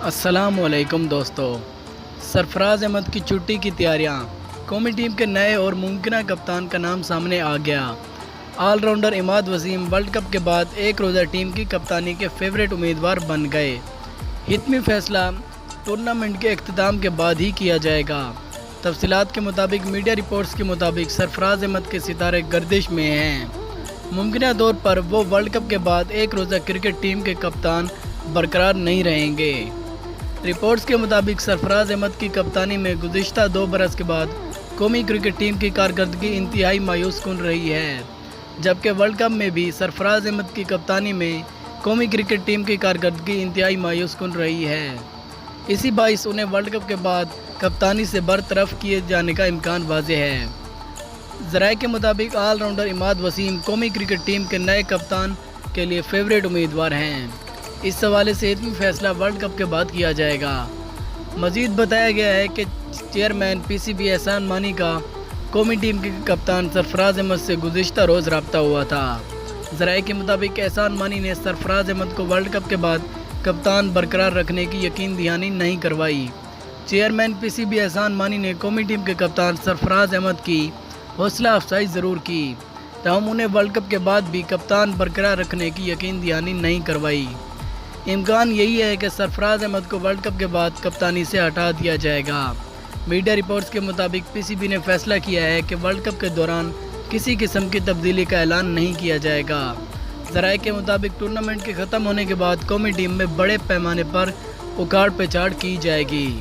السلام علیکم دوستو، سرفراز احمد کی چھٹی کی تیاریاں، قومی ٹیم کے نئے اور ممکنہ کپتان کا نام سامنے آ گیا۔ آل راؤنڈر عماد وسیم ورلڈ کپ کے بعد ایک روزہ ٹیم کی کپتانی کے فیورٹ امیدوار بن گئے۔ حتمی فیصلہ ٹورنامنٹ کے اختتام کے بعد ہی کیا جائے گا۔ تفصیلات کے مطابق میڈیا رپورٹس کے مطابق سرفراز احمد کے ستارے گردش میں ہیں۔ ممکنہ طور پر وہ ورلڈ کپ کے بعد ایک روزہ کرکٹ ٹیم کے کپتان برقرار نہیں رہیں گے۔ رپورٹس کے مطابق سرفراز احمد کی کپتانی میں گزشتہ 2 برس کے بعد قومی کرکٹ ٹیم کی کارکردگی انتہائی مایوس کن رہی ہے، جبکہ ورلڈ کپ میں بھی سرفراز احمد کی کپتانی میں قومی کرکٹ ٹیم کی کارکردگی انتہائی مایوس کن رہی ہے۔ اسی باعث انہیں ورلڈ کپ کے بعد کپتانی سے برطرف کیے جانے کا امکان واضح ہے۔ ذرائع کے مطابق آل راؤنڈر عماد وسیم قومی کرکٹ ٹیم کے نئے کپتان کے لیے فیورٹ امیدوار ہیں۔ اس حوالے سے حتمی فیصلہ ورلڈ کپ کے بعد کیا جائے گا۔ مزید بتایا گیا ہے کہ chairman P C B Ehsan Mani کا قومی ٹیم کے کپتان سرفراز احمد سے گزشتہ روز رابطہ ہوا تھا۔ ذرائع کے مطابق احسان مانی نے سرفراز احمد کو ورلڈ کپ کے بعد کپتان برقرار رکھنے کی یقین دہانی نہیں کروائی۔ Chairman P C B Ehsan Mani نے قومی ٹیم کے کپتان سرفراز احمد کی حوصلہ افزائی ضرور کی، تاہم انہیں ورلڈ کپ کے بعد بھی کپتان برقرار رکھنے کی یقین دہانی نہیں کروائی۔ امکان یہی ہے کہ سرفراز احمد کو ورلڈ کپ کے بعد کپتانی سے ہٹا دیا جائے گا۔ میڈیا رپورٹس کے مطابق پی سی بی نے فیصلہ کیا ہے کہ ورلڈ کپ کے دوران کسی قسم کی تبدیلی کا اعلان نہیں کیا جائے گا۔ ذرائع کے مطابق ٹورنامنٹ کے ختم ہونے کے بعد قومی ٹیم میں بڑے پیمانے پر اکھاڑ پیچاڑ کی جائے گی۔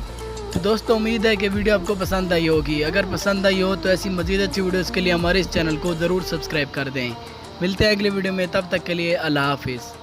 تو دوستو، امید ہے کہ ویڈیو آپ کو پسند آئی ہوگی۔ اگر پسند آئی ہو تو ایسی مزید اچھی ویڈیوز کے لیے ہمارے اس چینل کو ضرور سبسکرائب کر دیں۔ ملتے ہیں اگلے ویڈیو میں، تب تک کے لیے اللہ حافظ۔